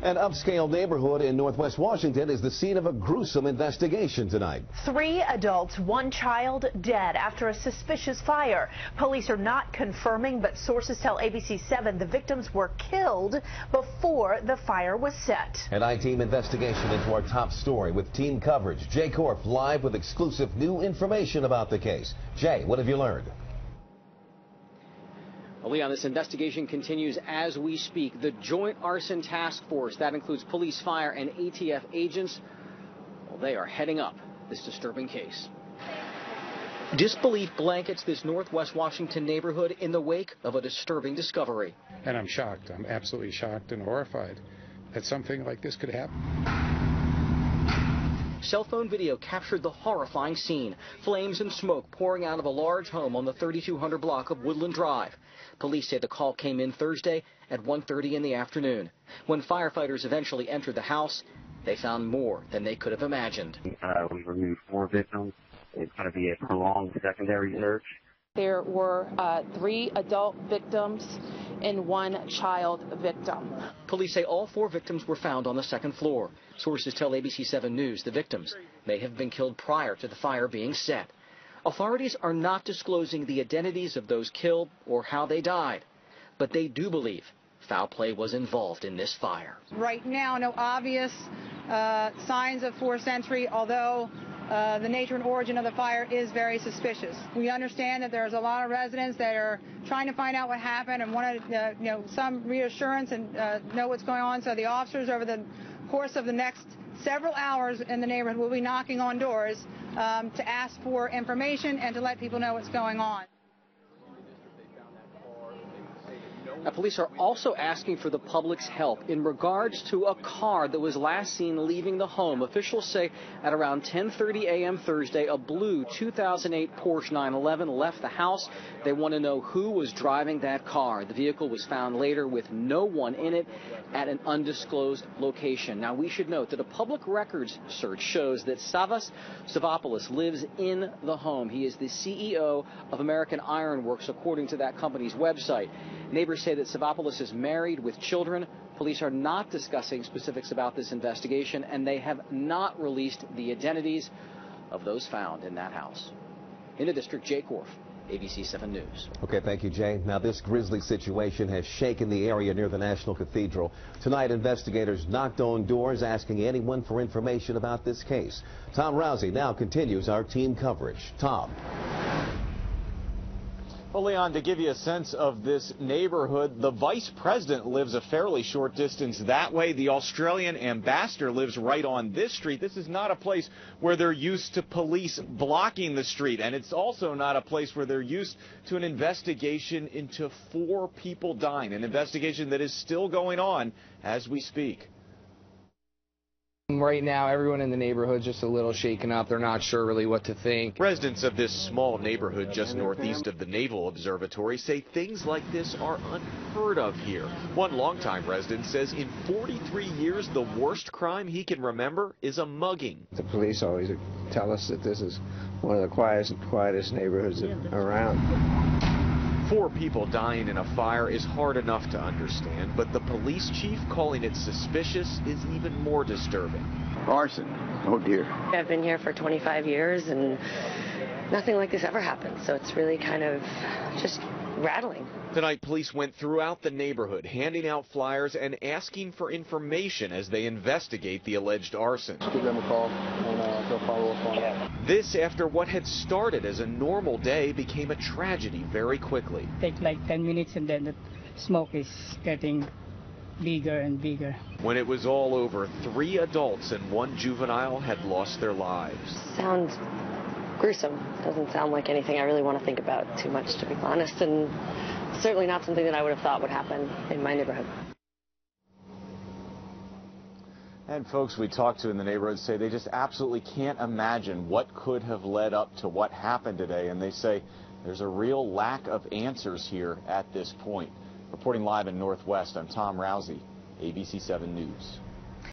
An upscale neighborhood in Northwest Washington is the scene of a gruesome investigation tonight. 3 adults, 1 child dead after a suspicious fire. Police are not confirming, but sources tell ABC7 the victims were killed before the fire was set. An I-team investigation into our top story with team coverage. Jay Korf live with exclusive new information about the case. Jay, what have you learned? Well, Leon, this investigation continues as we speak. The Joint Arson Task Force, that includes police, fire, and ATF agents, well, they are heading up this disturbing case. Disbelief blankets this Northwest Washington neighborhood in the wake of a disturbing discovery. And I'm shocked. I'm absolutely shocked and horrified that something like this could happen. Cell phone video captured the horrifying scene. Flames and smoke pouring out of a large home on the 3200 block of Woodland Drive. Police say the call came in Thursday at 1:30 in the afternoon. When firefighters eventually entered the house, they found more than they could have imagined. We removed 4 victims. It's going to be a prolonged secondary search. There were 3 adult victims and 1 child victim. Police say all 4 victims were found on the 2nd floor. Sources tell ABC7 News the victims may have been killed prior to the fire being set. Authorities are not disclosing the identities of those killed or how they died, but they do believe foul play was involved in this fire. Right now, no obvious signs of forced entry, although the nature and origin of the fire is very suspicious. We understand that there's a lot of residents that are trying to find out what happened and want some reassurance and know what's going on. So the officers, over the course of the next several hours in the neighborhood, will be knocking on doors to ask for information and to let people know what's going on. Now, police are also asking for the public's help in regards to a car that was last seen leaving the home. Officials say at around 10:30 a.m. Thursday, a blue 2008 Porsche 911 left the house. They want to know who was driving that car. The vehicle was found later with no one in it at an undisclosed location. Now, we should note that a public records search shows that Savas Savopoulos lives in the home. He is the CEO of American Iron Works, according to that company's website. Neighbors say that Savopoulos is married with children. Police are not discussing specifics about this investigation, and they have not released the identities of those found in that house. In the district, Jay Korf, ABC7 News. Okay, thank you, Jay. Now, this grisly situation has shaken the area near the National Cathedral. Tonight, investigators knocked on doors asking anyone for information about this case. Tom Rousey now continues our team coverage. Tom. Well, Leon, to give you a sense of this neighborhood, the vice president lives a fairly short distance that way. The Australian ambassador lives right on this street. This is not a place where they're used to police blocking the street, and it's also not a place where they're used to an investigation into 4 people dying, an investigation that is still going on as we speak. Right now, everyone in the neighborhood is just a little shaken up. They're not sure really what to think. Residents of this small neighborhood just northeast of the Naval Observatory say things like this are unheard of here. One longtime resident says in 43 years, the worst crime he can remember is a mugging. The police always tell us that this is one of the quietest neighborhoods around. 4 people dying in a fire is hard enough to understand, but the police chief calling it suspicious is even more disturbing. Arson. Oh, dear. I've been here for 25 years, and nothing like this ever happened, so it's really kind of just rattling. Tonight, police went throughout the neighborhood, handing out flyers and asking for information as they investigate the alleged arson. Just give them a call, and they'll follow up on it. This after what had started as a normal day became a tragedy very quickly. Take like 10 minutes, and then the smoke is getting bigger and bigger. When it was all over, 3 adults and 1 juvenile had lost their lives. Sounds gruesome. Doesn't sound like anything I really want to think about too much, to be honest, and certainly not something that I would have thought would happen in my neighborhood. And folks we talked to in the neighborhood say they just absolutely can't imagine what could have led up to what happened today, and they say there's a real lack of answers here at this point. Reporting live in Northwest, I'm Tom Rousey, ABC7 News.